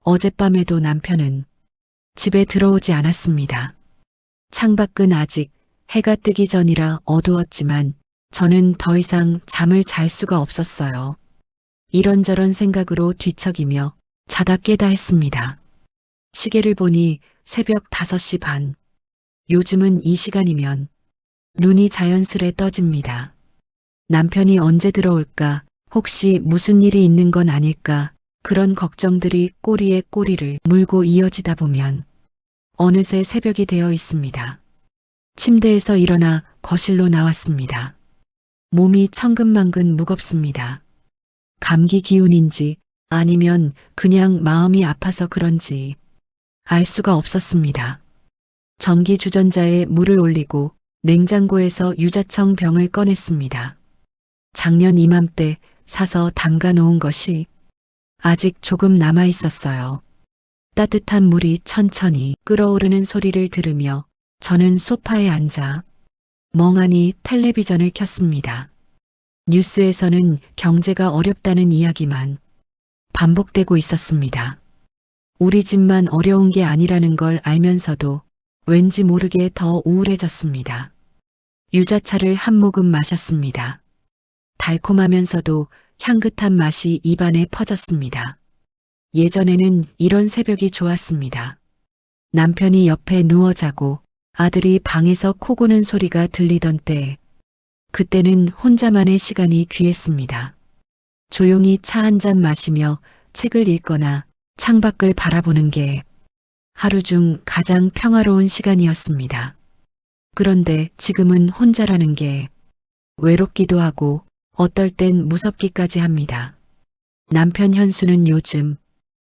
어젯밤에도 남편은 집에 들어오지 않았습니다. 창밖은 아직 해가 뜨기 전이라 어두웠지만 저는 더 이상 잠을 잘 수가 없었어요. 이런저런 생각으로 뒤척이며 자다 깨다 했습니다. 시계를 보니 새벽 5시 반. 요즘은 이 시간이면 눈이 자연스레 떠집니다. 남편이 언제 들어올까? 혹시 무슨 일이 있는 건 아닐까? 그런 걱정들이 꼬리에 꼬리를 물고 이어지다 보면 어느새 새벽이 되어 있습니다. 침대에서 일어나 거실로 나왔습니다. 몸이 천근만근 무겁습니다. 감기 기운인지 아니면 그냥 마음이 아파서 그런지 알 수가 없었습니다. 전기 주전자에 물을 올리고 냉장고에서 유자청 병을 꺼냈습니다. 작년 이맘때 사서 담가 놓은 것이 아직 조금 남아 있었어요. 따뜻한 물이 천천히 끓어오르는 소리를 들으며 저는 소파에 앉아 멍하니 텔레비전을 켰습니다. 뉴스에서는 경제가 어렵다는 이야기만 반복되고 있었습니다. 우리 집만 어려운 게 아니라는 걸 알면서도 왠지 모르게 더 우울해졌습니다. 유자차를 한 모금 마셨습니다. 달콤하면서도 향긋한 맛이 입안에 퍼졌습니다. 예전에는 이런 새벽이 좋았습니다. 남편이 옆에 누워 자고 아들이 방에서 코 고는 소리가 들리던 때, 그때는 혼자만의 시간이 귀했습니다. 조용히 차 한 잔 마시며 책을 읽거나 창밖을 바라보는 게 하루 중 가장 평화로운 시간이었습니다. 그런데 지금은 혼자라는 게 외롭기도 하고 어떨 땐 무섭기까지 합니다. 남편 현수는 요즘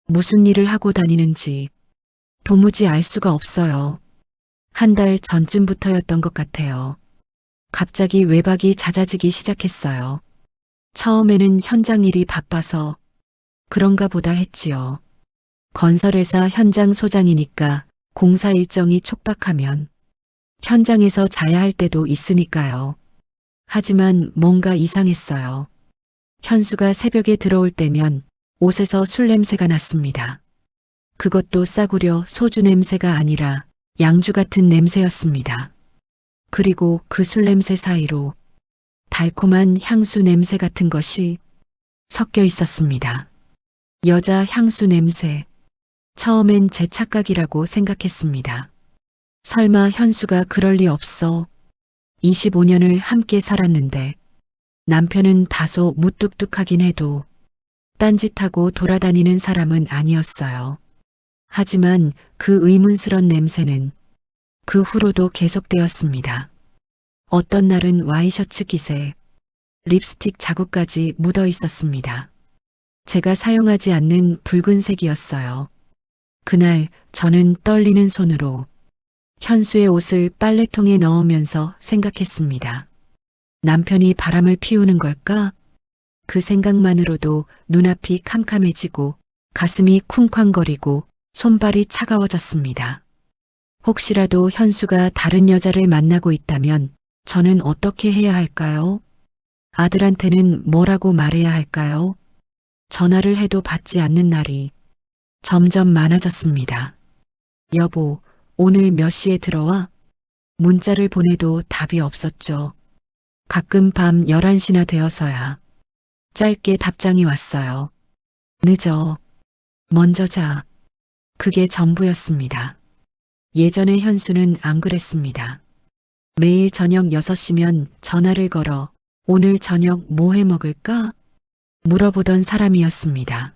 무슨 일을 하고 다니는지 도무지 알 수가 없어요. 한 달 전쯤부터였던 것 같아요. 갑자기 외박이 잦아지기 시작했어요. 처음에는 현장 일이 바빠서 그런가 보다 했지요. 건설회사 현장 소장이니까 공사 일정이 촉박하면 현장에서 자야 할 때도 있으니까요. 하지만 뭔가 이상했어요. 현수가 새벽에 들어올 때면 옷에서 술 냄새가 났습니다. 그것도 싸구려 소주 냄새가 아니라 양주 같은 냄새였습니다. 그리고 그 술 냄새 사이로 달콤한 향수 냄새 같은 것이 섞여 있었습니다. 여자 향수 냄새. 처음엔 제 착각이라고 생각했습니다. 설마 현수가 그럴 리 없어. 25년을 함께 살았는데 남편은 다소 무뚝뚝하긴 해도 딴짓하고 돌아다니는 사람은 아니었어요. 하지만 그 의문스런 냄새는 그 후로도 계속되었습니다. 어떤 날은 와이셔츠 깃에 립스틱 자국까지 묻어 있었습니다. 제가 사용하지 않는 붉은색이었어요. 그날 저는 떨리는 손으로 현수의 옷을 빨래통에 넣으면서 생각했습니다. 남편이 바람을 피우는 걸까? 그 생각만으로도 눈앞이 캄캄해지고 가슴이 쿵쾅거리고 손발이 차가워졌습니다. 혹시라도 현수가 다른 여자를 만나고 있다면 저는 어떻게 해야 할까요? 아들한테는 뭐라고 말해야 할까요? 전화를 해도 받지 않는 날이 점점 많아졌습니다. 여보, 오늘 몇 시에 들어와? 문자를 보내도 답이 없었죠. 가끔 밤 11시나 되어서야 짧게 답장이 왔어요. 늦어. 먼저 자. 그게 전부였습니다. 예전에 현수는 안 그랬습니다. 매일 저녁 6시면 전화를 걸어 오늘 저녁 뭐 해 먹을까? 물어보던 사람이었습니다.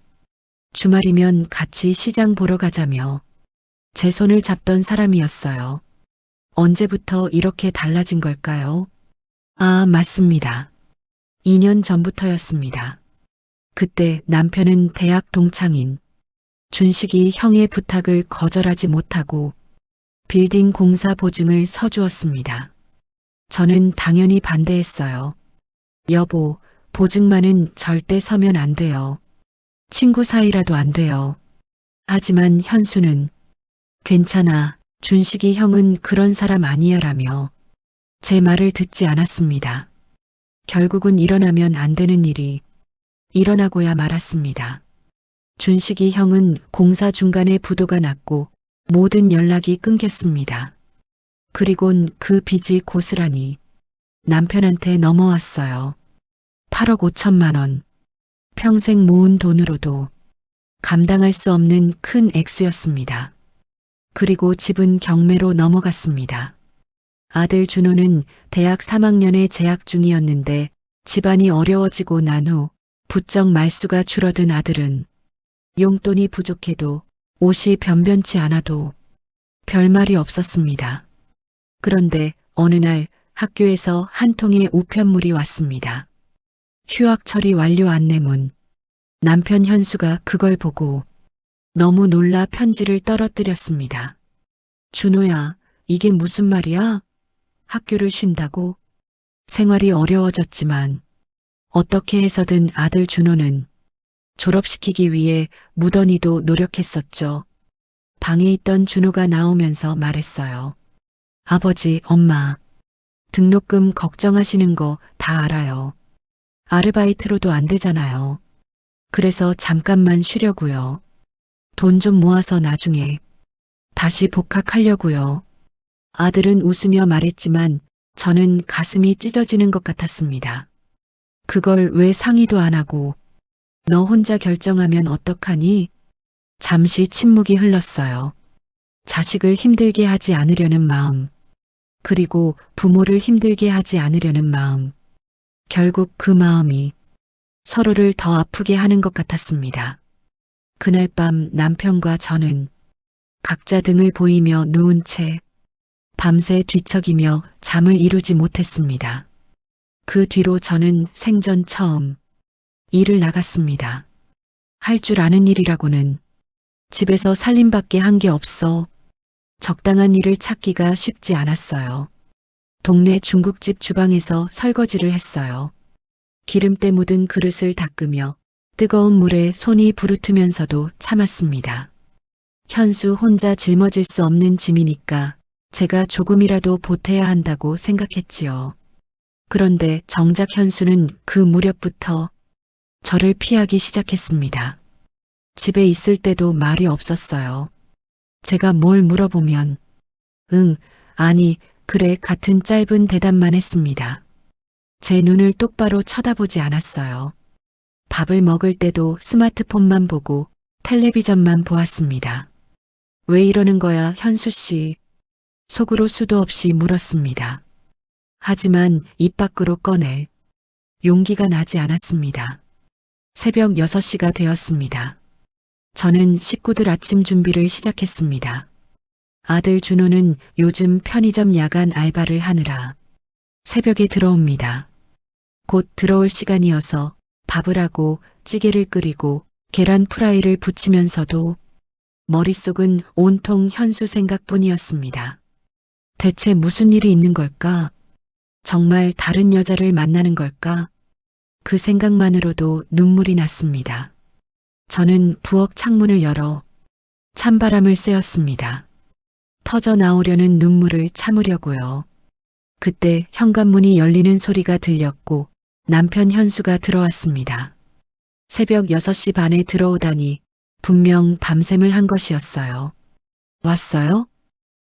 주말이면 같이 시장 보러 가자며 제 손을 잡던 사람이었어요. 언제부터 이렇게 달라진 걸까요? 아, 맞습니다. 2년 전부터였습니다. 그때 남편은 대학 동창인 준식이 형의 부탁을 거절하지 못하고 빌딩 공사 보증을 서주었습니다. 저는 당연히 반대했어요. 여보, 보증만은 절대 서면 안 돼요. 친구 사이라도 안 돼요. 하지만 현수는 괜찮아, 준식이 형은 그런 사람 아니야라며 제 말을 듣지 않았습니다. 결국은 일어나면 안 되는 일이 일어나고야 말았습니다. 준식이 형은 공사 중간에 부도가 났고 모든 연락이 끊겼습니다. 그리곤 그 빚이 고스란히 남편한테 넘어왔어요. 8억 5천만 원. 평생 모은 돈으로도 감당할 수 없는 큰 액수였습니다. 그리고 집은 경매로 넘어갔습니다. 아들 준호는 대학 3학년에 재학 중이었는데 집안이 어려워지고 난 후 부쩍 말수가 줄어든 아들은 용돈이 부족해도 옷이 변변치 않아도 별말이 없었습니다. 그런데 어느 날 학교에서 한 통의 우편물이 왔습니다. 휴학 처리 완료 안내문. 남편 현수가 그걸 보고 너무 놀라 편지를 떨어뜨렸습니다. 준호야, 이게 무슨 말이야? 학교를 쉰다고? 생활이 어려워졌지만 어떻게 해서든 아들 준호는 졸업시키기 위해 무던히도 노력했었죠. 방에 있던 준호가 나오면서 말했어요. 아버지, 엄마, 등록금 걱정하시는 거 다 알아요. 아르바이트로도 안 되잖아요. 그래서 잠깐만 쉬려고요. 돈 좀 모아서 나중에 다시 복학하려고요. 아들은 웃으며 말했지만 저는 가슴이 찢어지는 것 같았습니다. 그걸 왜 상의도 안 하고 너 혼자 결정하면 어떡하니? 잠시 침묵이 흘렀어요. 자식을 힘들게 하지 않으려는 마음, 그리고 부모를 힘들게 하지 않으려는 마음. 결국 그 마음이 서로를 더 아프게 하는 것 같았습니다. 그날 밤 남편과 저는 각자 등을 보이며 누운 채 밤새 뒤척이며 잠을 이루지 못했습니다. 그 뒤로 저는 생전 처음 일을 나갔습니다. 할 줄 아는 일이라고는 집에서 살림밖에 한 게 없어 적당한 일을 찾기가 쉽지 않았어요. 동네 중국집 주방에서 설거지를 했어요. 기름때 묻은 그릇을 닦으며 뜨거운 물에 손이 부르트면서도 참았습니다. 현수 혼자 짊어질 수 없는 짐이니까 제가 조금이라도 보태야 한다고 생각했지요. 그런데 정작 현수는 그 무렵부터 저를 피하기 시작했습니다. 집에 있을 때도 말이 없었어요. 제가 뭘 물어보면 응, 아니, 그래 같은 짧은 대답만 했습니다. 제 눈을 똑바로 쳐다보지 않았어요. 밥을 먹을 때도 스마트폰만 보고 텔레비전만 보았습니다. 왜 이러는 거야, 현수 씨? 속으로 수도 없이 물었습니다. 하지만 입 밖으로 꺼낼 용기가 나지 않았습니다. 새벽 6시가 되었습니다. 저는 식구들 아침 준비를 시작했습니다. 아들 준호는 요즘 편의점 야간 알바를 하느라 새벽에 들어옵니다. 곧 들어올 시간이어서 밥을 하고 찌개를 끓이고 계란 프라이를 부치면서도 머릿속은 온통 현수 생각뿐이었습니다. 대체 무슨 일이 있는 걸까? 정말 다른 여자를 만나는 걸까? 그 생각만으로도 눈물이 났습니다. 저는 부엌 창문을 열어 찬바람을 쐬었습니다. 터져 나오려는 눈물을 참으려고요. 그때 현관문이 열리는 소리가 들렸고 남편 현수가 들어왔습니다. 새벽 6시 반에 들어오다니 분명 밤샘을 한 것이었어요. 왔어요?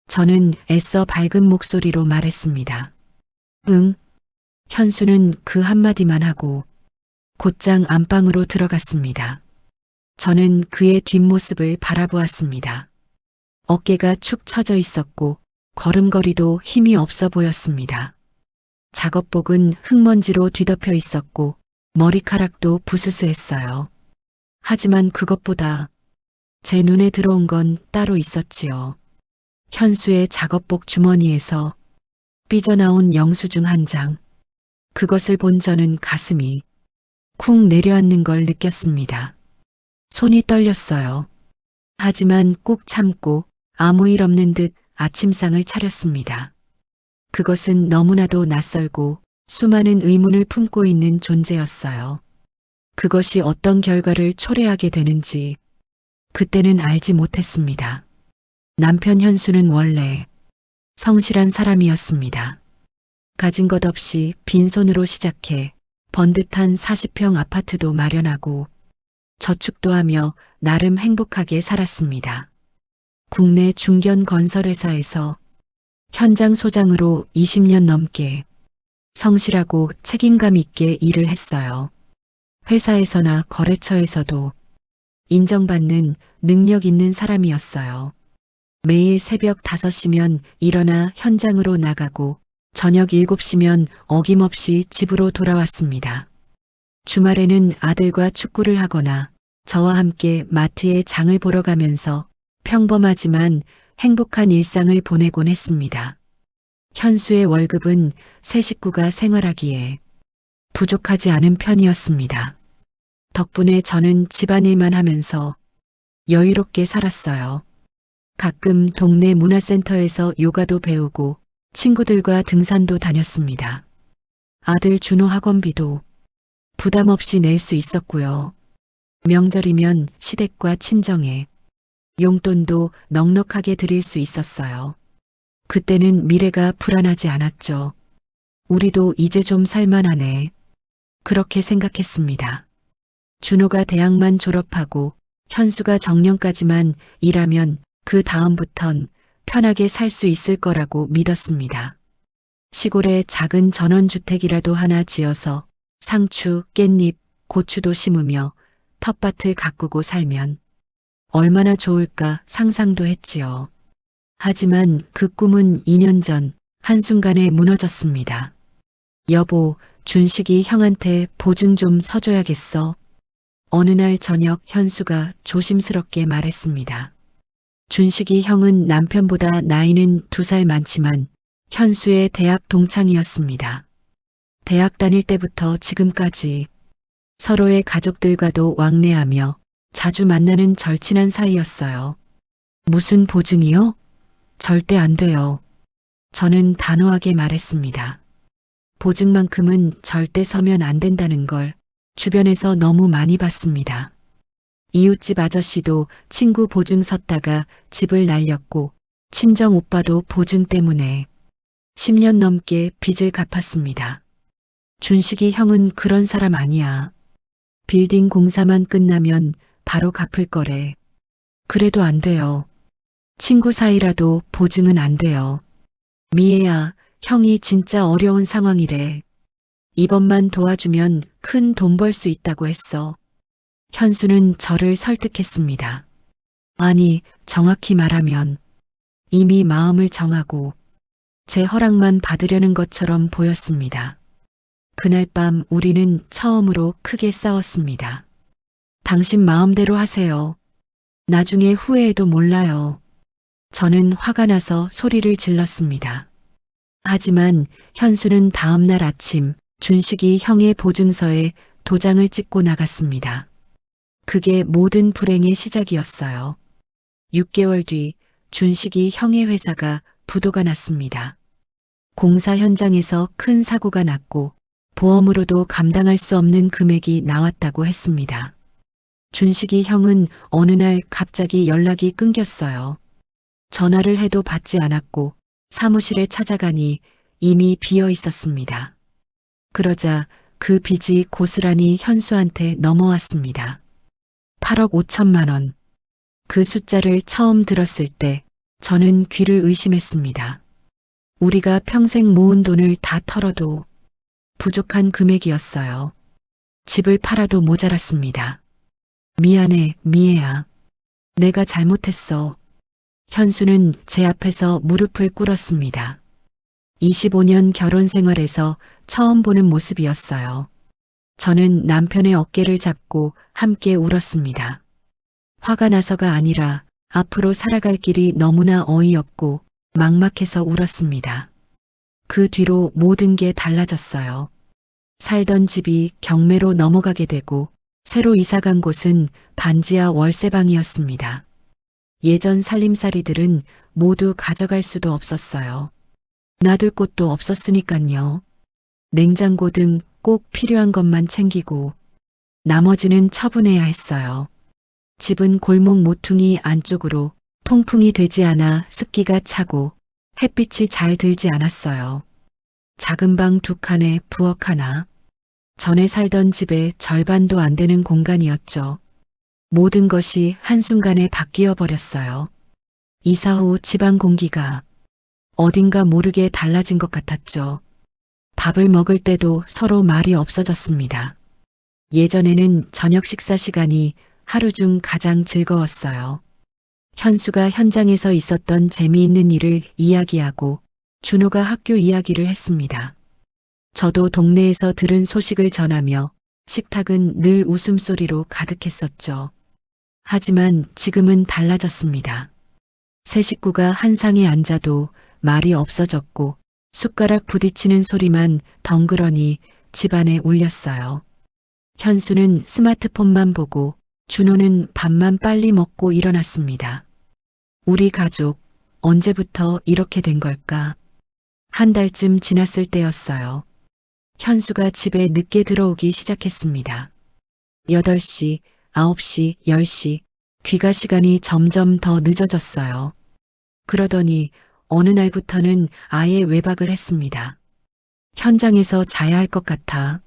저는 애써 밝은 목소리로 말했습니다. 응. 현수는 그 한마디만 하고 곧장 안방으로 들어갔습니다. 저는 그의 뒷모습을 바라보았습니다. 어깨가 축 처져 있었고 걸음걸이도 힘이 없어 보였습니다. 작업복은 흙먼지로 뒤덮여 있었고 머리카락도 부스스했어요. 하지만 그것보다 제 눈에 들어온 건 따로 있었지요. 현수의 작업복 주머니에서 삐져나온 영수증 한 장. 그것을 본 저는 가슴이 쿵 내려앉는 걸 느꼈습니다. 손이 떨렸어요. 하지만 꾹 참고 아무 일 없는 듯 아침상을 차렸습니다. 그것은 너무나도 낯설고 수많은 의문을 품고 있는 존재였어요. 그것이 어떤 결과를 초래하게 되는지 그때는 알지 못했습니다. 남편 현수는 원래 성실한 사람이었습니다. 가진 것 없이 빈손으로 시작해 번듯한 40평 아파트도 마련하고 저축도 하며 나름 행복하게 살았습니다. 국내 중견 건설회사에서 현장 소장으로 20년 넘게 성실하고 책임감 있게 일을 했어요. 회사에서나 거래처에서도 인정받는 능력 있는 사람이었어요. 매일 새벽 5시면 일어나 현장으로 나가고 저녁 7시면 어김없이 집으로 돌아왔습니다. 주말에는 아들과 축구를 하거나 저와 함께 마트에 장을 보러 가면서 평범하지만 행복한 일상을 보내곤 했습니다. 현수의 월급은 세 식구가 생활하기에 부족하지 않은 편이었습니다. 덕분에 저는 집안일만 하면서 여유롭게 살았어요. 가끔 동네 문화센터에서 요가도 배우고 친구들과 등산도 다녔습니다. 아들 준호 학원비도 부담 없이 낼 수 있었고요. 명절이면 시댁과 친정에 용돈도 넉넉하게 드릴 수 있었어요. 그때는 미래가 불안하지 않았죠. 우리도 이제 좀 살만하네. 그렇게 생각했습니다. 준호가 대학만 졸업하고 현수가 정년까지만 일하면 그 다음부턴 편하게 살 수 있을 거라고 믿었습니다. 시골에 작은 전원주택이라도 하나 지어서 상추, 깻잎, 고추도 심으며 텃밭을 가꾸고 살면 얼마나 좋을까 상상도 했지요. 하지만 그 꿈은 2년 전 한순간에 무너졌습니다. 여보, 준식이 형한테 보증 좀 서줘야겠어. 어느 날 저녁 현수가 조심스럽게 말했습니다. 준식이 형은 남편보다 나이는 2살 많지만 현수의 대학 동창이었습니다. 대학 다닐 때부터 지금까지 서로의 가족들과도 왕래하며 자주 만나는 절친한 사이였어요. 무슨 보증이요? 절대 안 돼요. 저는 단호하게 말했습니다. 보증만큼은 절대 서면 안 된다는 걸 주변에서 너무 많이 봤습니다. 이웃집 아저씨도 친구 보증 섰다가 집을 날렸고 친정 오빠도 보증 때문에 10년 넘게 빚을 갚았습니다. 준식이 형은 그런 사람 아니야. 빌딩 공사만 끝나면 바로 갚을 거래. 그래도 안 돼요. 친구 사이라도 보증은 안 돼요. 미애야, 형이 진짜 어려운 상황이래. 이번만 도와주면 큰 돈 벌 수 있다고 했어. 현수는 저를 설득했습니다. 아니, 정확히 말하면 이미 마음을 정하고 제 허락만 받으려는 것처럼 보였습니다. 그날 밤 우리는 처음으로 크게 싸웠습니다. 당신 마음대로 하세요. 나중에 후회해도 몰라요. 저는 화가 나서 소리를 질렀습니다. 하지만 현수는 다음날 아침 준식이 형의 보증서에 도장을 찍고 나갔습니다. 그게 모든 불행의 시작이었어요. 6개월 뒤 준식이 형의 회사가 부도가 났습니다. 공사 현장에서 큰 사고가 났고 보험으로도 감당할 수 없는 금액이 나왔다고 했습니다. 준식이 형은 어느 날 갑자기 연락이 끊겼어요. 전화를 해도 받지 않았고 사무실에 찾아가니 이미 비어 있었습니다. 그러자 그 빚이 고스란히 현수한테 넘어왔습니다. 8억 5천만 원. 그 숫자를 처음 들었을 때 저는 귀를 의심했습니다. 우리가 평생 모은 돈을 다 털어도 부족한 금액이었어요. 집을 팔아도 모자랐습니다. 미안해, 미애야. 내가 잘못했어. 현수는 제 앞에서 무릎을 꿇었습니다. 25년 결혼 생활에서 처음 보는 모습이었어요. 저는 남편의 어깨를 잡고 함께 울었습니다. 화가 나서가 아니라 앞으로 살아갈 길이 너무나 어이없고 막막해서 울었습니다. 그 뒤로 모든 게 달라졌어요. 살던 집이 경매로 넘어가게 되고 새로 이사간 곳은 반지하 월세방이었습니다. 예전 살림살이들은 모두 가져갈 수도 없었어요. 놔둘 곳도 없었으니깐요. 냉장고 등 꼭 필요한 것만 챙기고 나머지는 처분해야 했어요. 집은 골목 모퉁이 안쪽으로 통풍이 되지 않아 습기가 차고 햇빛이 잘 들지 않았어요. 작은 방 2칸에 부엌 하나. 전에 살던 집의 절반도 안 되는 공간이었죠. 모든 것이 한순간에 바뀌어 버렸어요. 이사 후 집안 공기가 어딘가 모르게 달라진 것 같았죠. 밥을 먹을 때도 서로 말이 없어졌습니다. 예전에는 저녁 식사 시간이 하루 중 가장 즐거웠어요. 현수가 현장에서 있었던 재미있는 일을 이야기하고 준호가 학교 이야기를 했습니다. 저도 동네에서 들은 소식을 전하며 식탁은 늘 웃음소리로 가득했었죠. 하지만 지금은 달라졌습니다. 세 식구가 한 상에 앉아도 말이 없어졌고 숟가락 부딪히는 소리만 덩그러니 집안에 울렸어요. 현수는 스마트폰만 보고 준호는 밥만 빨리 먹고 일어났습니다. 우리 가족 언제부터 이렇게 된 걸까? 한 달쯤 지났을 때였어요. 현수가 집에 늦게 들어오기 시작했습니다. 8시, 9시, 10시, 귀가 시간이 점점 더 늦어졌어요. 그러더니 어느 날부터는 아예 외박을 했습니다. 현장에서 자야 할 것 같아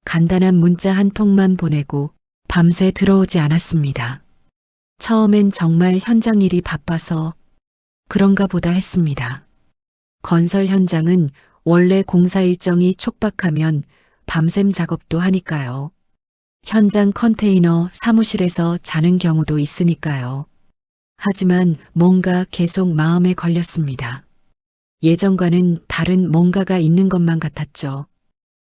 간단한 문자 한 통만 보내고 밤새 들어오지 않았습니다. 처음엔 정말 현장 일이 바빠서 그런가 보다 했습니다. 건설 현장은 원래 공사 일정이 촉박하면 밤샘 작업도 하니까요. 현장 컨테이너 사무실에서 자는 경우도 있으니까요. 하지만 뭔가 계속 마음에 걸렸습니다. 예전과는 다른 뭔가가 있는 것만 같았죠.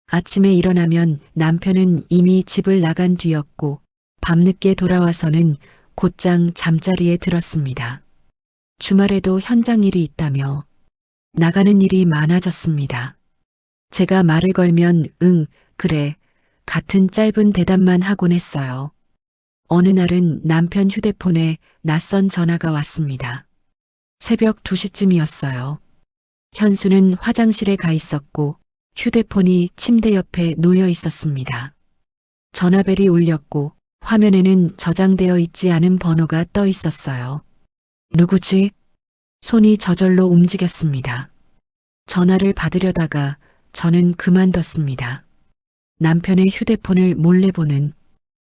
아침에 일어나면 남편은 이미 집을 나간 뒤였고 밤늦게 돌아와서는 곧장 잠자리에 들었습니다. 주말에도 현장 일이 있다며 나가는 일이 많아졌습니다. 제가 말을 걸면 응, 그래, 같은 짧은 대답만 하곤 했어요. 어느 날은 남편 휴대폰에 낯선 전화가 왔습니다. 새벽 2시쯤이었어요. 현수는 화장실에 가 있었고 휴대폰이 침대 옆에 놓여 있었습니다. 전화벨이 울렸고 화면에는 저장되어 있지 않은 번호가 떠 있었어요. 누구지? 손이 저절로 움직였습니다. 전화를 받으려다가 저는 그만뒀습니다. 남편의 휴대폰을 몰래 보는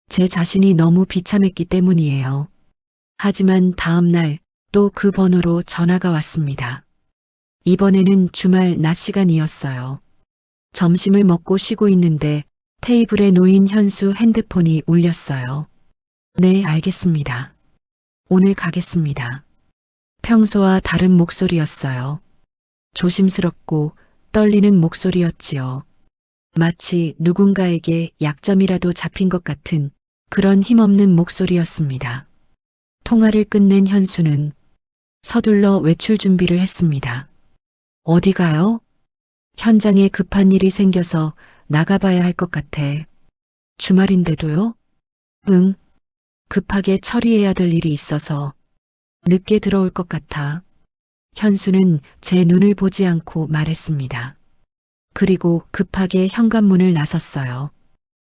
제 자신이 너무 비참했기 때문이에요. 하지만 다음 날 또 그 번호로 전화가 왔습니다. 이번에는 주말 낮 시간이었어요. 점심을 먹고 쉬고 있는데 테이블에 놓인 현수 핸드폰이 울렸어요. 네, 알겠습니다. 오늘 가겠습니다. 평소와 다른 목소리였어요. 조심스럽고 떨리는 목소리였지요. 마치 누군가에게 약점이라도 잡힌 것 같은 그런 힘없는 목소리였습니다. 통화를 끝낸 현수는 서둘러 외출 준비를 했습니다. 어디 가요? 현장에 급한 일이 생겨서 나가봐야 할 것 같아. 주말인데도요? 응. 급하게 처리해야 될 일이 있어서 늦게 들어올 것 같아. 현수는 제 눈을 보지 않고 말했습니다. 그리고 급하게 현관문을 나섰어요.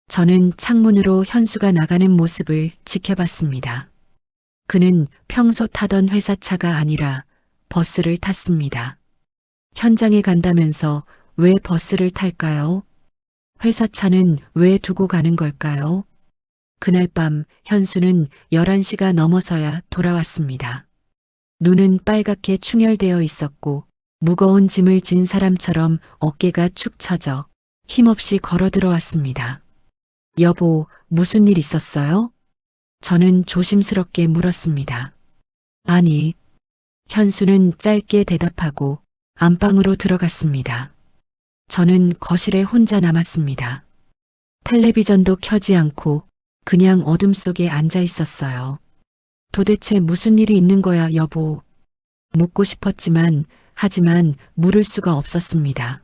저는 창문으로 현수가 나가는 모습을 지켜봤습니다. 그는 평소 타던 회사차가 아니라 버스를 탔습니다. 현장에 간다면서 왜 버스를 탈까요? 회사차는 왜 두고 가는 걸까요? 그날 밤 현수는 11시가 넘어서야 돌아왔습니다. 눈은 빨갛게 충혈되어 있었고 무거운 짐을 진 사람처럼 어깨가 축 처져 힘없이 걸어 들어왔습니다. 여보, 무슨 일 있었어요? 저는 조심스럽게 물었습니다. 아니. 현수는 짧게 대답하고 안방으로 들어갔습니다. 저는 거실에 혼자 남았습니다. 텔레비전도 켜지 않고 그냥 어둠 속에 앉아 있었어요. 도대체 무슨 일이 있는 거야, 여보? 묻고 싶었지만 하지만 물을 수가 없었습니다.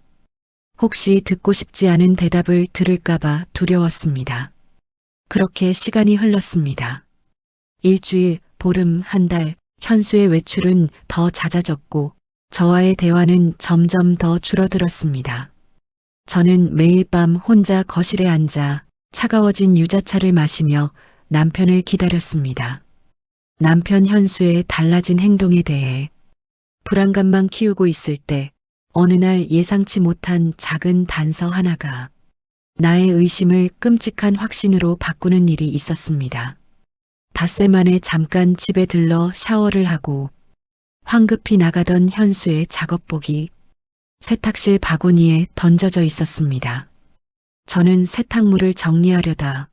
혹시 듣고 싶지 않은 대답을 들을까봐 두려웠습니다. 그렇게 시간이 흘렀습니다. 일주일, 보름, 한 달, 현수의 외출은 더 잦아졌고 저와의 대화는 점점 더 줄어들었습니다. 저는 매일 밤 혼자 거실에 앉아 차가워진 유자차를 마시며 남편을 기다렸습니다. 남편 현수의 달라진 행동에 대해 불안감만 키우고 있을 때 어느 날 예상치 못한 작은 단서 하나가 나의 의심을 끔찍한 확신으로 바꾸는 일이 있었습니다. 닷새 만에 잠깐 집에 들러 샤워를 하고 황급히 나가던 현수의 작업복이 세탁실 바구니에 던져져 있었습니다. 저는 세탁물을 정리하려다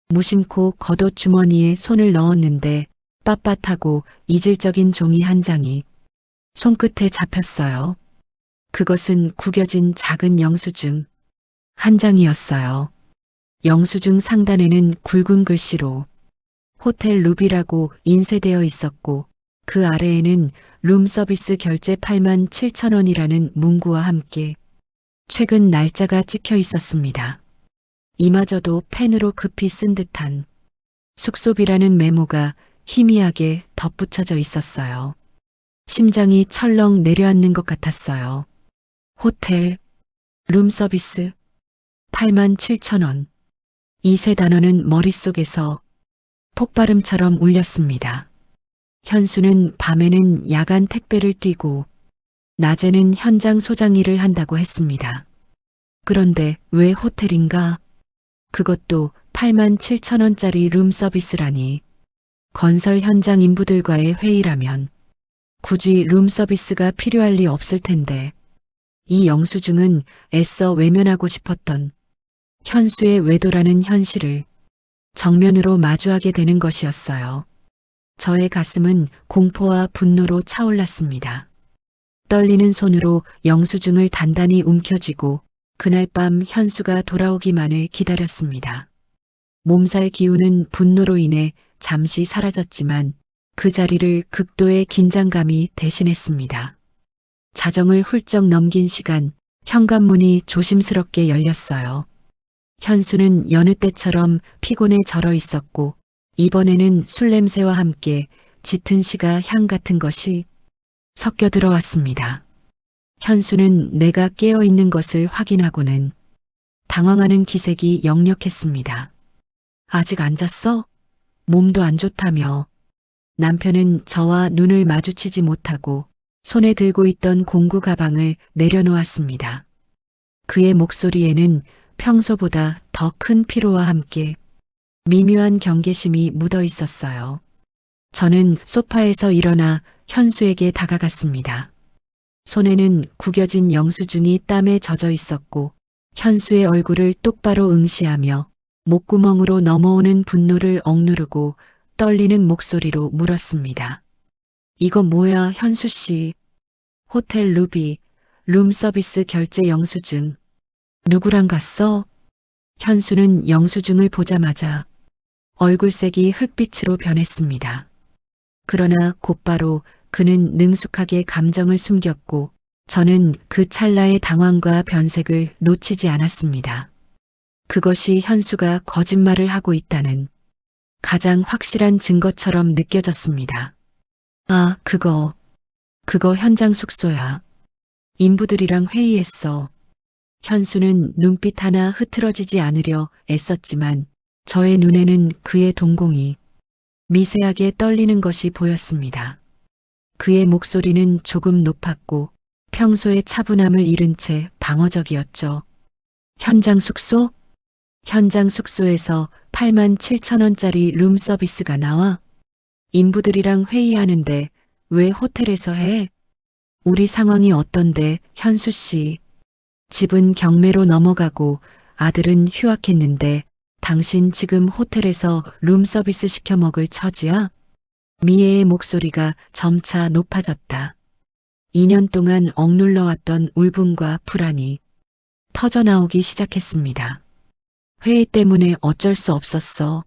무심코 겉옷 주머니에 손을 넣었는데 빳빳하고 이질적인 종이 한 장이 손끝에 잡혔어요. 그것은 구겨진 작은 영수증 한 장이었어요. 영수증 상단에는 굵은 글씨로 호텔 루비라고 인쇄되어 있었고 그 아래에는 룸서비스 결제 87,000원이라는 문구와 함께 최근 날짜가 찍혀 있었습니다. 이마저도 펜으로 급히 쓴 듯한 숙소비라는 메모가 희미하게 덧붙여져 있었어요. 심장이 철렁 내려앉는 것 같았어요. 호텔, 룸서비스, 87,000원. 이 세 단어는 머릿속에서 폭발음처럼 울렸습니다. 현수는 밤에는 야간 택배를 뛰고 낮에는 현장 소장 일을 한다고 했습니다. 그런데 왜 호텔인가? 그것도 87,000원짜리 룸서비스라니. 건설 현장 인부들과의 회의라면 굳이 룸서비스가 필요할 리 없을 텐데 이 영수증은 애써 외면하고 싶었던 현수의 외도라는 현실을 정면으로 마주하게 되는 것이었어요. 저의 가슴은 공포와 분노로 차올랐습니다. 떨리는 손으로 영수증을 단단히 움켜쥐고 그날 밤 현수가 돌아오기만을 기다렸습니다. 몸살 기운은 분노로 인해 잠시 사라졌지만 그 자리를 극도의 긴장감이 대신했습니다. 자정을 훌쩍 넘긴 시간, 현관문이 조심스럽게 열렸어요. 현수는 여느 때처럼 피곤에 절어 있었고 이번에는 술 냄새와 함께 짙은 시가 향 같은 것이 섞여 들어왔습니다. 현수는 내가 깨어 있는 것을 확인하고는 당황하는 기색이 역력했습니다. 아직 안 잤어? 몸도 안 좋다며. 남편은 저와 눈을 마주치지 못하고 손에 들고 있던 공구 가방을 내려놓았습니다. 그의 목소리에는 평소보다 더 큰 피로와 함께 미묘한 경계심이 묻어 있었어요. 저는 소파에서 일어나 현수에게 다가갔습니다. 손에는 구겨진 영수증이 땀에 젖어 있었고 현수의 얼굴을 똑바로 응시하며 목구멍으로 넘어오는 분노를 억누르고 떨리는 목소리로 물었습니다. 이거 뭐야, 현수 씨? 호텔 루비, 룸서비스 결제 영수증. 누구랑 갔어? 현수는 영수증을 보자마자 얼굴색이 흙빛으로 변했습니다. 그러나 곧바로 그는 능숙하게 감정을 숨겼고 저는 그 찰나의 당황과 변색을 놓치지 않았습니다. 그것이 현수가 거짓말을 하고 있다는 가장 확실한 증거처럼 느껴졌습니다. 아, 그거 현장 숙소야. 인부들이랑 회의했어. 현수는 눈빛 하나 흐트러지지 않으려 애썼지만 저의 눈에는 그의 동공이 미세하게 떨리는 것이 보였습니다. 그의 목소리는 조금 높았고 평소의 차분함을 잃은 채 방어적이었죠. 현장 숙소? 현장 숙소에서 87,000원짜리 룸서비스가 나와? 인부들이랑 회의하는데 왜 호텔에서 해? 우리 상황이 어떤데, 현수 씨? 집은 경매로 넘어가고 아들은 휴학했는데 당신 지금 호텔에서 룸서비스 시켜 먹을 처지야? 미애의 목소리가 점차 높아졌다. 2년 동안 억눌러왔던 울분과 불안이 터져나오기 시작했습니다. 회의 때문에 어쩔 수 없었어.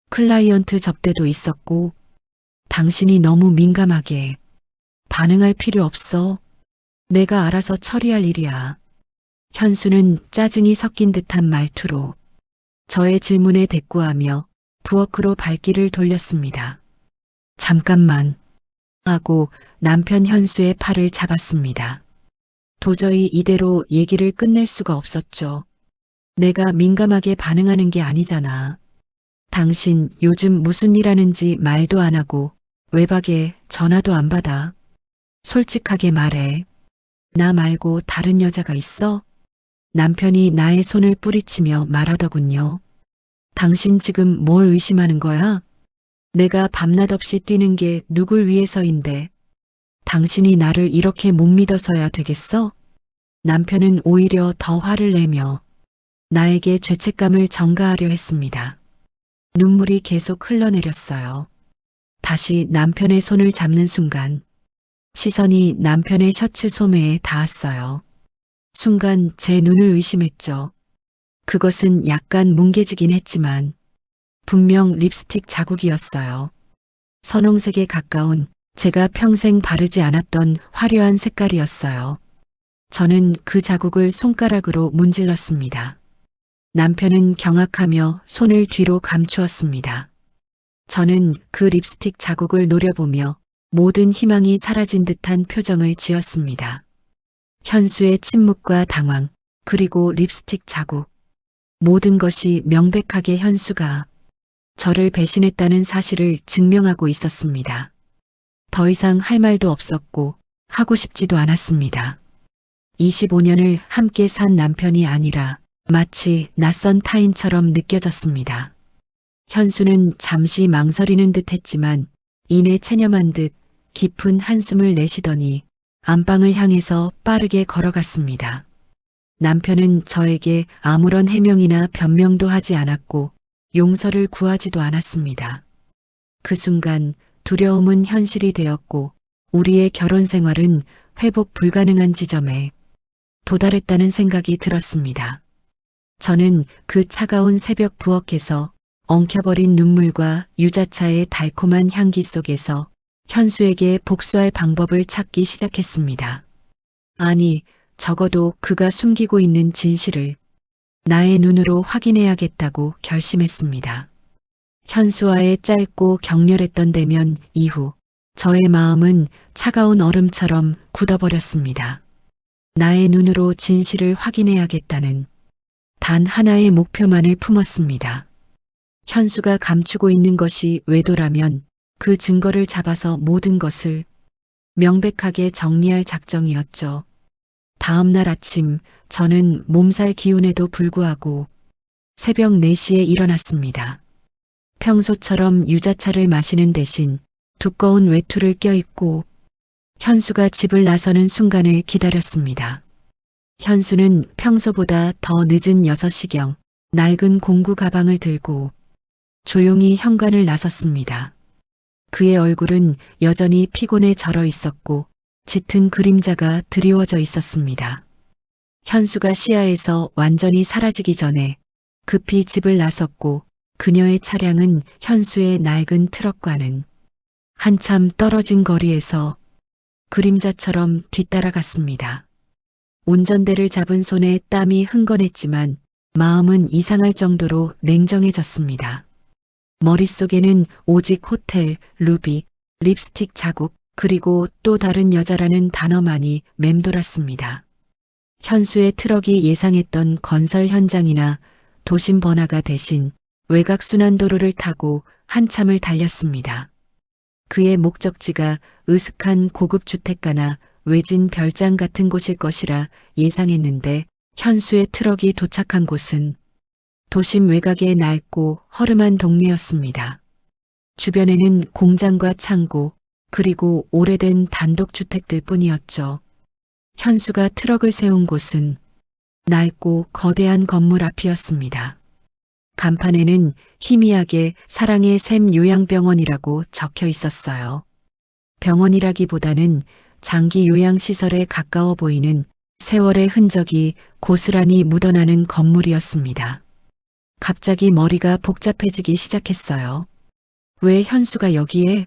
클라이언트 접대도 있었고 당신이 너무 민감하게 반응할 필요 없어. 내가 알아서 처리할 일이야. 현수는 짜증이 섞인 듯한 말투로 저의 질문에 대꾸하며 부엌으로 발길을 돌렸습니다. 잠깐만 하고 남편 현수의 팔을 잡았습니다. 도저히 이대로 얘기를 끝낼 수가 없었죠. 내가 민감하게 반응하는 게 아니잖아. 당신 요즘 무슨 일 하는지 말도 안 하고 외박에 전화도 안 받아. 솔직하게 말해. 나 말고 다른 여자가 있어? 남편이 나의 손을 뿌리치며 말하더군요. 당신 지금 뭘 의심하는 거야? 내가 밤낮 없이 뛰는 게 누굴 위해서인데 당신이 나를 이렇게 못 믿어서야 되겠어? 남편은 오히려 더 화를 내며 나에게 죄책감을 전가하려 했습니다. 눈물이 계속 흘러내렸어요. 다시 남편의 손을 잡는 순간 시선이 남편의 셔츠 소매에 닿았어요. 순간 제 눈을 의심했죠. 그것은 약간 뭉개지긴 했지만 분명 립스틱 자국이었어요. 선홍색에 가까운 제가 평생 바르지 않았던 화려한 색깔이었어요. 저는 그 자국을 손가락으로 문질렀습니다. 남편은 경악하며 손을 뒤로 감추었습니다. 저는 그 립스틱 자국을 노려보며 모든 희망이 사라진 듯한 표정을 지었습니다. 현수의 침묵과 당황, 그리고 립스틱 자국. 모든 것이 명백하게 현수가 저를 배신했다는 사실을 증명하고 있었습니다. 더 이상 할 말도 없었고 하고 싶지도 않았습니다. 25년을 함께 산 남편이 아니라 마치 낯선 타인처럼 느껴졌습니다. 현수는 잠시 망설이는 듯 했지만 이내 체념한 듯 깊은 한숨을 내쉬더니 안방을 향해서 빠르게 걸어갔습니다. 남편은 저에게 아무런 해명이나 변명도 하지 않았고 용서를 구하지도 않았습니다. 그 순간 두려움은 현실이 되었고 우리의 결혼 생활은 회복 불가능한 지점에 도달했다는 생각이 들었습니다. 저는 그 차가운 새벽 부엌에서 엉켜버린 눈물과 유자차의 달콤한 향기 속에서 현수에게 복수할 방법을 찾기 시작했습니다. 아니, 적어도 그가 숨기고 있는 진실을 나의 눈으로 확인해야겠다고 결심했습니다. 현수와의 짧고 격렬했던 대면 이후 저의 마음은 차가운 얼음처럼 굳어버렸습니다. 나의 눈으로 진실을 확인해야겠다는 단 하나의 목표만을 품었습니다. 현수가 감추고 있는 것이 외도라면 그 증거를 잡아서 모든 것을 명백하게 정리할 작정이었죠. 다음 날 아침 저는 몸살 기운에도 불구하고 새벽 4시에 일어났습니다. 평소처럼 유자차를 마시는 대신 두꺼운 외투를 껴입고 현수가 집을 나서는 순간을 기다렸습니다. 현수는 평소보다 더 늦은 6시경 낡은 공구 가방을 들고 조용히 현관을 나섰습니다. 그의 얼굴은 여전히 피곤에 절어 있었고 짙은 그림자가 드리워져 있었습니다. 현수가 시야에서 완전히 사라지기 전에 급히 집을 나섰고 그녀의 차량은 현수의 낡은 트럭과는 한참 떨어진 거리에서 그림자처럼 뒤따라갔습니다. 운전대를 잡은 손에 땀이 흥건했지만 마음은 이상할 정도로 냉정해졌습니다. 머릿속에는 오직 호텔, 루비, 립스틱 자국, 그리고 또 다른 여자라는 단어만이 맴돌았습니다. 현수의 트럭이 예상했던 건설 현장이나 도심 번화가 대신 외곽 순환도로를 타고 한참을 달렸습니다. 그의 목적지가 으슥한 고급 주택가나 외진 별장 같은 곳일 것이라 예상했는데 현수의 트럭이 도착한 곳은 도심 외곽의 낡고 허름한 동네였습니다. 주변에는 공장과 창고, 그리고 오래된 단독주택들 뿐이었죠. 현수가 트럭을 세운 곳은 낡고 거대한 건물 앞이었습니다. 간판에는 희미하게 사랑의 샘 요양병원이라고 적혀 있었어요. 병원이라기보다는 장기 요양시설에 가까워 보이는 세월의 흔적이 고스란히 묻어나는 건물이었습니다. 갑자기 머리가 복잡해지기 시작했어요. 왜 현수가 여기에?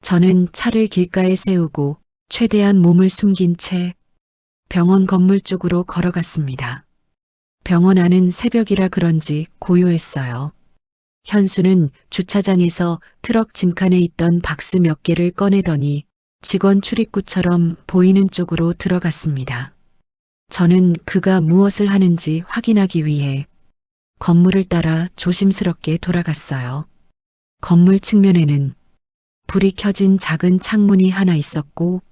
저는 차를 길가에 세우고 최대한 몸을 숨긴 채 병원 건물 쪽으로 걸어갔습니다. 병원 안은 새벽이라 그런지 고요했어요. 현수는 주차장에서 트럭 짐칸에 있던 박스 몇 개를 꺼내더니 직원 출입구처럼 보이는 쪽으로 들어갔습니다. 저는 그가 무엇을 하는지 확인하기 위해 건물을 따라 조심스럽게 돌아갔어요. 건물 측면에는 불이 켜진 작은 창문이 하나 있었고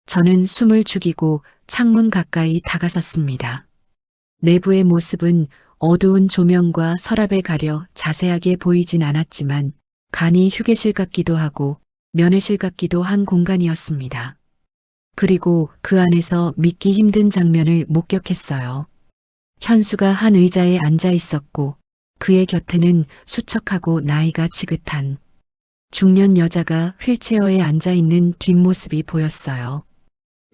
저는 숨을 죽이고 창문 가까이 다가섰습니다. 내부의 모습은 어두운 조명과 서랍에 가려 자세하게 보이진 않았지만 간이 휴게실 같기도 하고 면회실 같기도 한 공간이었습니다. 그리고 그 안에서 믿기 힘든 장면을 목격했어요. 현수가 한 의자에 앉아 있었고 그의 곁에는 수척하고 나이가 지긋한 중년 여자가 휠체어에 앉아 있는 뒷모습이 보였어요.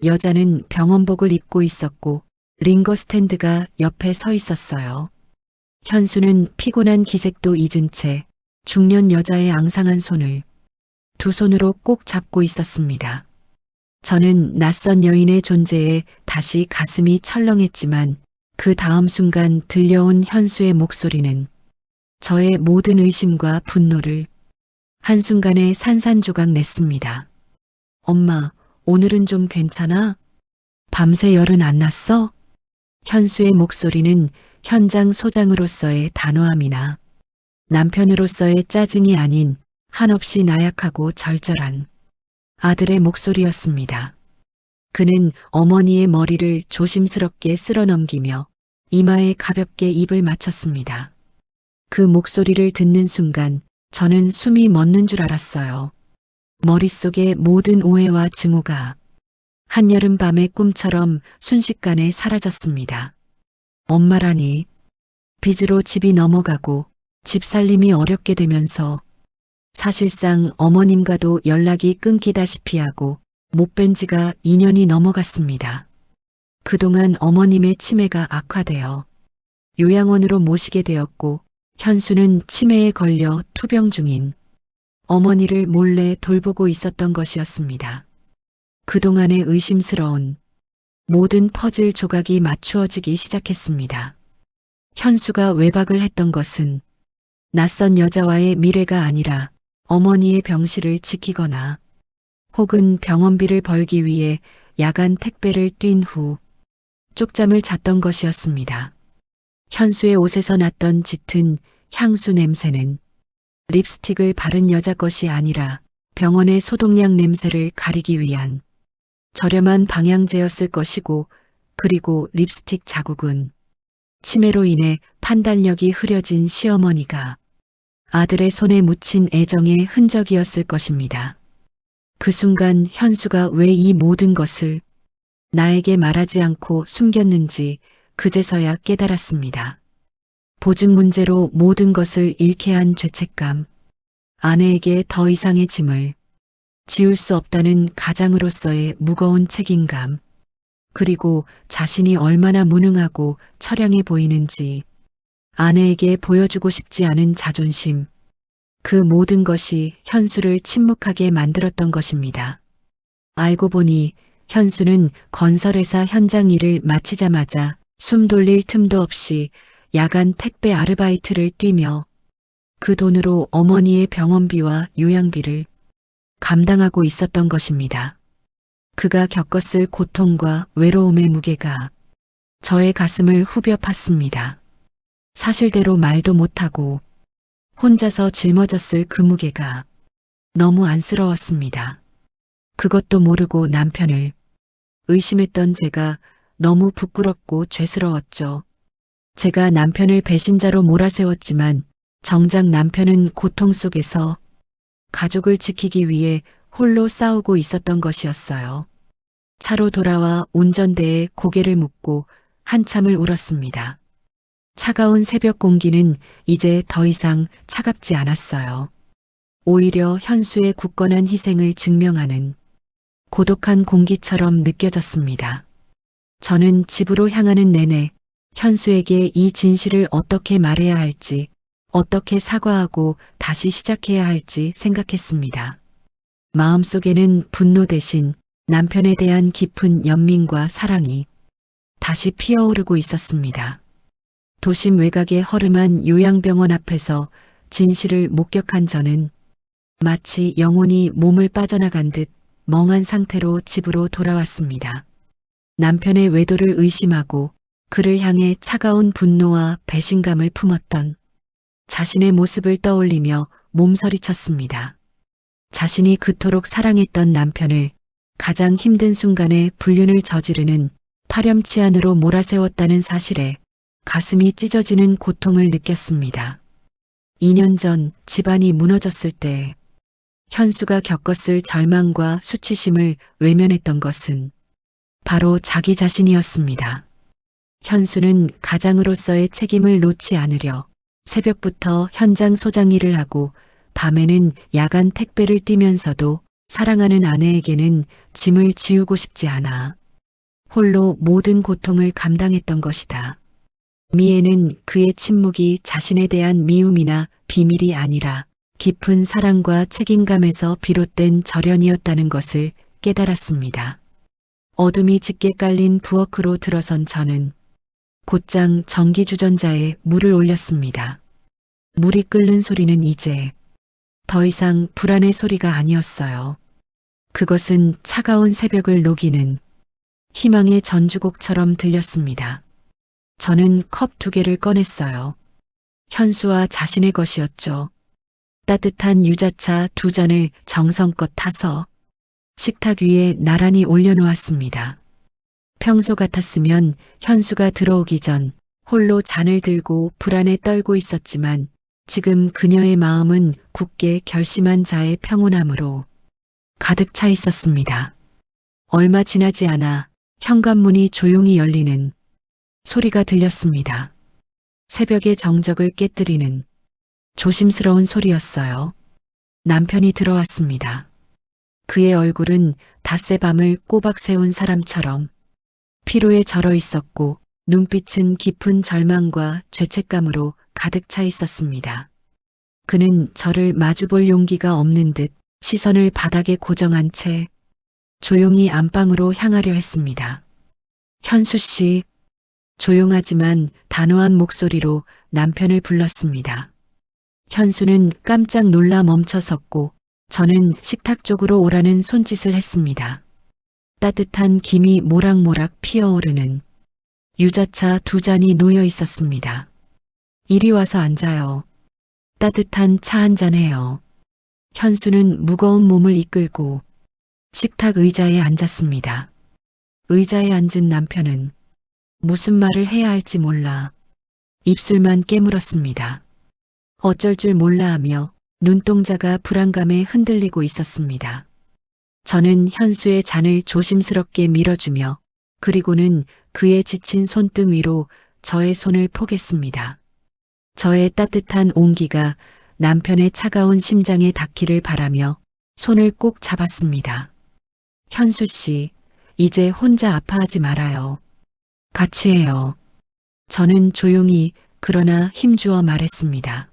여자는 병원복을 입고 있었고 링거 스탠드가 옆에 서 있었어요. 현수는 피곤한 기색도 잊은 채 중년 여자의 앙상한 손을 두 손으로 꼭 잡고 있었습니다. 저는 낯선 여인의 존재에 다시 가슴이 철렁했지만 그 다음 순간 들려온 현수의 목소리는 저의 모든 의심과 분노를 한순간에 산산조각 냈습니다. 엄마, 오늘은 좀 괜찮아? 밤새 열은 안 났어? 현수의 목소리는 현장 소장으로서의 단호함이나 남편으로서의 짜증이 아닌 한없이 나약하고 절절한 아들의 목소리였습니다. 그는 어머니의 머리를 조심스럽게 쓸어넘기며 이마에 가볍게 입을 맞췄습니다. 그 목소리를 듣는 순간 저는 숨이 멎는 줄 알았어요. 머릿속의 모든 오해와 증오가 한여름 밤의 꿈처럼 순식간에 사라졌습니다. 엄마라니, 빚으로 집이 넘어가고 집살림이 어렵게 되면서 사실상 어머님과도 연락이 끊기다시피 하고 못 뵌 지가 2년이 넘어갔습니다. 그동안 어머님의 치매가 악화되어 요양원으로 모시게 되었고 현수는 치매에 걸려 투병 중인 어머니를 몰래 돌보고 있었던 것이었습니다. 그동안의 의심스러운 모든 퍼즐 조각이 맞추어지기 시작했습니다. 현수가 외박을 했던 것은 낯선 여자와의 미래가 아니라 어머니의 병실을 지키거나 혹은 병원비를 벌기 위해 야간 택배를 뛴 후 쪽잠을 잤던 것이었습니다. 현수의 옷에서 났던 짙은 향수 냄새는 립스틱을 바른 여자 것이 아니라 병원의 소독약 냄새를 가리기 위한 저렴한 방향제였을 것이고, 그리고 립스틱 자국은 치매로 인해 판단력이 흐려진 시어머니가 아들의 손에 묻힌 애정의 흔적이었을 것입니다. 그 순간 현수가 왜 이 모든 것을 나에게 말하지 않고 숨겼는지 그제서야 깨달았습니다. 보증 문제로 모든 것을 잃게 한 죄책감, 아내에게 더 이상의 짐을 지울 수 없다는 가장으로서의 무거운 책임감, 그리고 자신이 얼마나 무능하고 처량해 보이는지 아내에게 보여주고 싶지 않은 자존심, 그 모든 것이 현수를 침묵하게 만들었던 것입니다. 알고 보니 현수는 건설회사 현장 일을 마치자마자 숨 돌릴 틈도 없이 야간 택배 아르바이트를 뛰며 그 돈으로 어머니의 병원비와 요양비를 감당하고 있었던 것입니다. 그가 겪었을 고통과 외로움의 무게가 저의 가슴을 후벼 팠습니다. 사실대로 말도 못하고 혼자서 짊어졌을 그 무게가 너무 안쓰러웠습니다. 그것도 모르고 남편을 의심했던 제가 너무 부끄럽고 죄스러웠죠. 제가 남편을 배신자로 몰아세웠지만 정작 남편은 고통 속에서 가족을 지키기 위해 홀로 싸우고 있었던 것이었어요. 차로 돌아와 운전대에 고개를 묻고 한참을 울었습니다. 차가운 새벽 공기는 이제 더 이상 차갑지 않았어요. 오히려 현수의 굳건한 희생을 증명하는 고독한 공기처럼 느껴졌습니다. 저는 집으로 향하는 내내 현수에게 이 진실을 어떻게 말해야 할지, 어떻게 사과하고 다시 시작해야 할지 생각했습니다. 마음속에는 분노 대신 남편에 대한 깊은 연민과 사랑이 다시 피어오르고 있었습니다. 도심 외곽의 허름한 요양병원 앞에서 진실을 목격한 저는 마치 영혼이 몸을 빠져나간 듯 멍한 상태로 집으로 돌아왔습니다. 남편의 외도를 의심하고 그를 향해 차가운 분노와 배신감을 품었던 자신의 모습을 떠올리며 몸서리쳤습니다. 자신이 그토록 사랑했던 남편을 가장 힘든 순간에 불륜을 저지르는 파렴치한으로 몰아세웠다는 사실에 가슴이 찢어지는 고통을 느꼈습니다. 2년 전 집안이 무너졌을 때 현수가 겪었을 절망과 수치심을 외면했던 것은 바로 자기 자신이었습니다. 현수는 가장으로서의 책임을 놓지 않으려 새벽부터 현장 소장 일을 하고 밤에는 야간 택배를 뛰면서도 사랑하는 아내에게는 짐을 지우고 싶지 않아 홀로 모든 고통을 감당했던 것이다. 미애는 그의 침묵이 자신에 대한 미움이나 비밀이 아니라 깊은 사랑과 책임감에서 비롯된 절연이었다는 것을 깨달았습니다. 어둠이 짙게 깔린 부엌으로 들어선 저는 곧장 전기주전자에 물을 올렸습니다. 물이 끓는 소리는 이제 더 이상 불안의 소리가 아니었어요. 그것은 차가운 새벽을 녹이는 희망의 전주곡처럼 들렸습니다. 저는 컵 2개를 꺼냈어요. 현수와 자신의 것이었죠. 따뜻한 유자차 2잔을 정성껏 타서 식탁 위에 나란히 올려놓았습니다. 평소 같았으면 현수가 들어오기 전 홀로 잔을 들고 불안에 떨고 있었지만 지금 그녀의 마음은 굳게 결심한 자의 평온함으로 가득 차 있었습니다. 얼마 지나지 않아 현관문이 조용히 열리는 소리가 들렸습니다. 새벽의 정적을 깨뜨리는 조심스러운 소리였어요. 남편이 들어왔습니다. 그의 얼굴은 닷새 밤을 꼬박 세운 사람처럼 피로에 절어 있었고 눈빛은 깊은 절망과 죄책감으로 가득 차 있었습니다. 그는 저를 마주볼 용기가 없는 듯 시선을 바닥에 고정한 채 조용히 안방으로 향하려 했습니다. 현수 씨, 조용하지만 단호한 목소리로 남편을 불렀습니다. 현수는 깜짝 놀라 멈춰섰고 저는 식탁 쪽으로 오라는 손짓을 했습니다. 따뜻한 김이 모락모락 피어오르는 유자차 2잔이 놓여 있었습니다. 이리 와서 앉아요. 따뜻한 차 한잔 해요. 현수는 무거운 몸을 이끌고 식탁 의자에 앉았습니다. 의자에 앉은 남편은 무슨 말을 해야 할지 몰라 입술만 깨물었습니다. 어쩔 줄 몰라 하며 눈동자가 불안감에 흔들리고 있었습니다. 저는 현수의 잔을 조심스럽게 밀어주며 그리고는 그의 지친 손등 위로 저의 손을 포겠습니다. 저의 따뜻한 온기가 남편의 차가운 심장에 닿기를 바라며 손을 꼭 잡았습니다. 현수 씨, 이제 혼자 아파하지 말아요. 같이 해요. 저는 조용히 그러나 힘주어 말했습니다.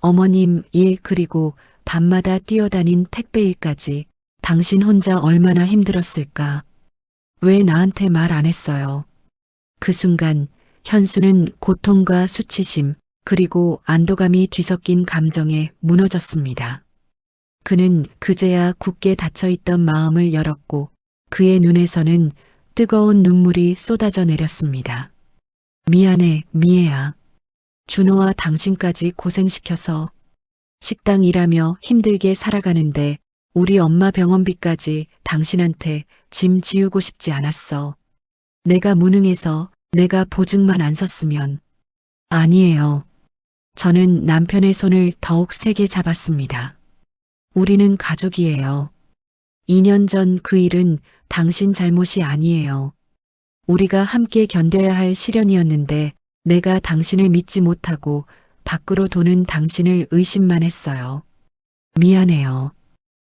어머님 일 그리고 밤마다 뛰어다닌 택배 일까지 당신 혼자 얼마나 힘들었을까? 왜 나한테 말 안 했어요? 그 순간 현수는 고통과 수치심 그리고 안도감이 뒤섞인 감정에 무너졌습니다. 그는 그제야 굳게 닫혀있던 마음을 열었고 그의 눈에서는 뜨거운 눈물이 쏟아져 내렸습니다. 미안해, 미애야. 준호와 당신까지 고생시켜서 식당 일하며 힘들게 살아가는데 우리 엄마 병원비까지 당신한테 짐 지우고 싶지 않았어. 내가 무능해서 내가 보증만 안 섰으면. 아니에요. 저는 남편의 손을 더욱 세게 잡았습니다. 우리는 가족이에요. 2년 전 그 일은 당신 잘못이 아니에요. 우리가 함께 견뎌야 할 시련이었는데 내가 당신을 믿지 못하고 밖으로 도는 당신을 의심만 했어요. 미안해요.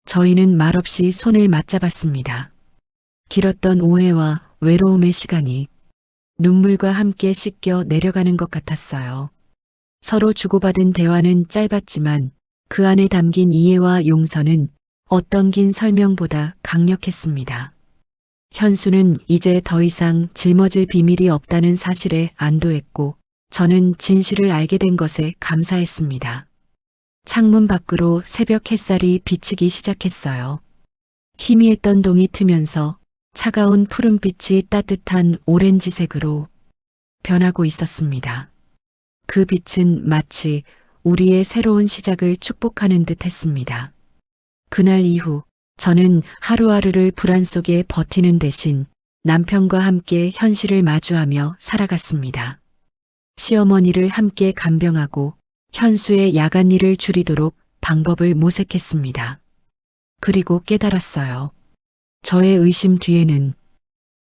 저희는 말없이 손을 맞잡았습니다. 길었던 오해와 외로움의 시간이 눈물과 함께 씻겨 내려가는 것 같았어요. 서로 주고받은 대화는 짧았지만 그 안에 담긴 이해와 용서는 어떤 긴 설명보다 강력했습니다. 현수는 이제 더 이상 짊어질 비밀이 없다는 사실에 안도했고 저는 진실을 알게 된 것에 감사했습니다. 창문 밖으로 새벽 햇살이 비치기 시작했어요. 희미했던 동이 트면서 차가운 푸른빛이 따뜻한 오렌지색으로 변하고 있었습니다. 그 빛은 마치 우리의 새로운 시작을 축복하는 듯 했습니다. 그날 이후 저는 하루하루를 불안 속에 버티는 대신 남편과 함께 현실을 마주하며 살아갔습니다. 시어머니를 함께 간병하고 현수의 야간 일을 줄이도록 방법을 모색했습니다. 그리고 깨달았어요. 저의 의심 뒤에는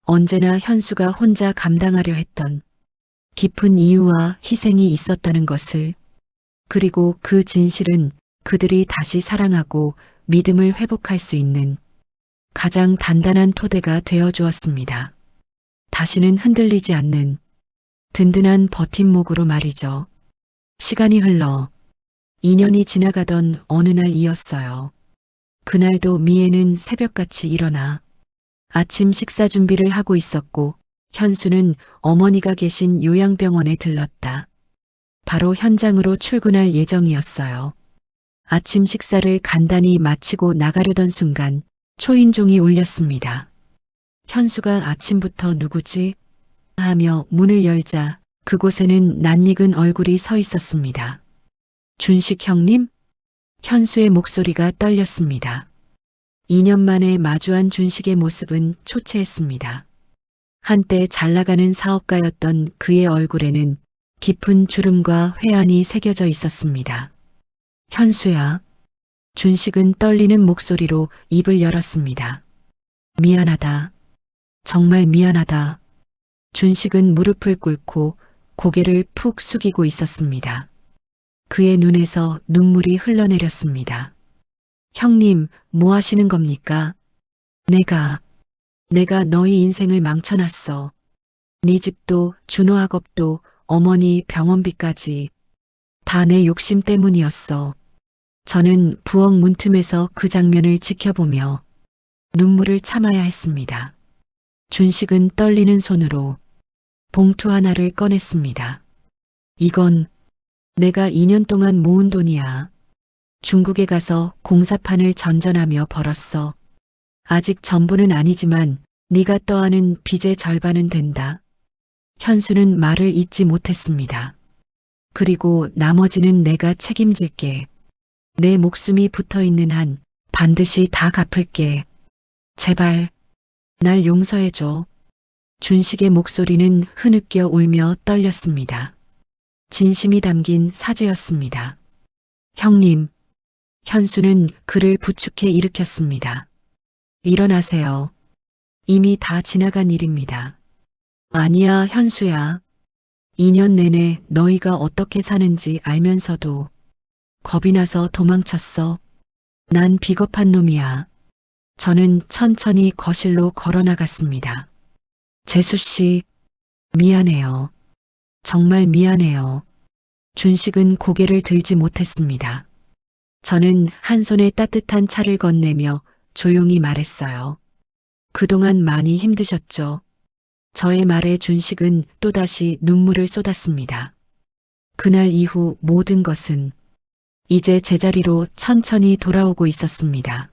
언제나 현수가 혼자 감당하려 했던 깊은 이유와 희생이 있었다는 것을, 그리고 그 진실은 그들이 다시 사랑하고 믿음을 회복할 수 있는 가장 단단한 토대가 되어 주었습니다. 다시는 흔들리지 않는 든든한 버팀목으로 말이죠. 시간이 흘러 2년이 지나가던 어느 날이었어요. 그날도 미애는 새벽같이 일어나 아침 식사 준비를 하고 있었고, 현수는 어머니가 계신 요양병원에 들렀다. 바로 현장으로 출근할 예정이었어요. 아침 식사를 간단히 마치고 나가려던 순간 초인종이 울렸습니다. 현수가 아침부터 누구지? 하며 문을 열자 그곳에는 낯익은 얼굴이 서 있었습니다. 준식 형님? 현수의 목소리가 떨렸습니다. 2년 만에 마주한 준식의 모습은 초췌했습니다. 한때 잘 나가는 사업가였던 그의 얼굴에는 깊은 주름과 회한이 새겨져 있었습니다. 현수야. 준식은 떨리는 목소리로 입을 열었습니다. 미안하다. 정말 미안하다. 준식은 무릎을 꿇고 고개를 푹 숙이고 있었습니다. 그의 눈에서 눈물이 흘러내렸습니다. 형님, 뭐 하시는 겁니까? 내가 너희 인생을 망쳐놨어. 네 집도 준호 학업도 어머니 병원비까지 다 내 욕심 때문이었어. 저는 부엌 문틈에서 그 장면을 지켜보며 눈물을 참아야 했습니다. 준식은 떨리는 손으로 봉투 하나를 꺼냈습니다. 이건 내가 2년 동안 모은 돈이야. 중국에 가서 공사판을 전전하며 벌었어. 아직 전부는 아니지만 네가 떠안은 빚의 절반은 된다. 현수는 말을 잇지 못했습니다. 그리고 나머지는 내가 책임질게. 내 목숨이 붙어있는 한 반드시 다 갚을게. 제발 날 용서해줘. 준식의 목소리는 흐느껴 울며 떨렸습니다. 진심이 담긴 사죄였습니다. 형님, 현수는 그를 부축해 일으켰습니다. 일어나세요. 이미 다 지나간 일입니다. 아니야, 현수야. 2년 내내 너희가 어떻게 사는지 알면서도 겁이 나서 도망쳤어. 난 비겁한 놈이야. 저는 천천히 거실로 걸어 나갔습니다. 재수 씨, 미안해요. 정말 미안해요. 준식은 고개를 들지 못했습니다. 저는 한 손에 따뜻한 차를 건네며 조용히 말했어요. 그동안 많이 힘드셨죠? 저의 말에 준식은 또다시 눈물을 쏟았습니다. 그날 이후 모든 것은 이제 제자리로 천천히 돌아오고 있었습니다.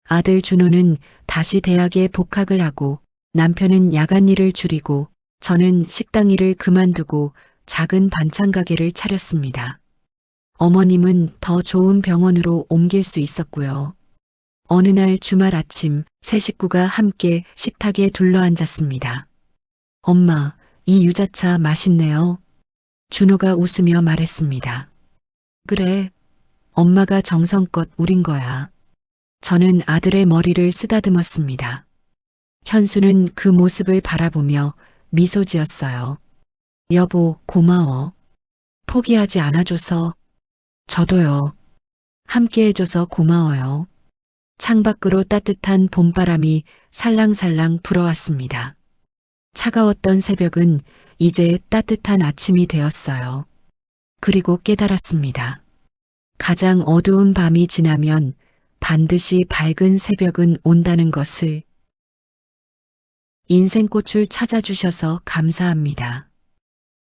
아들 준호는 다시 대학에 복학을 하고, 남편은 야간 일을 줄이고, 저는 식당 일을 그만두고 작은 반찬 가게를 차렸습니다. 어머님은 더 좋은 병원으로 옮길 수 있었고요. 어느 날 주말 아침 세 식구가 함께 식탁에 둘러앉았습니다. 엄마, 이 유자차 맛있네요. 준호가 웃으며 말했습니다. 그래, 엄마가 정성껏 우린 거야. 저는 아들의 머리를 쓰다듬었습니다. 현수는 그 모습을 바라보며 미소 지었어요. 여보, 고마워. 포기하지 않아줘서. 저도요. 함께 해줘서 고마워요. 창밖으로 따뜻한 봄바람이 살랑살랑 불어왔습니다. 차가웠던 새벽은 이제 따뜻한 아침이 되었어요. 그리고 깨달았습니다. 가장 어두운 밤이 지나면 반드시 밝은 새벽은 온다는 것을. 인생꽃을 찾아주셔서 감사합니다.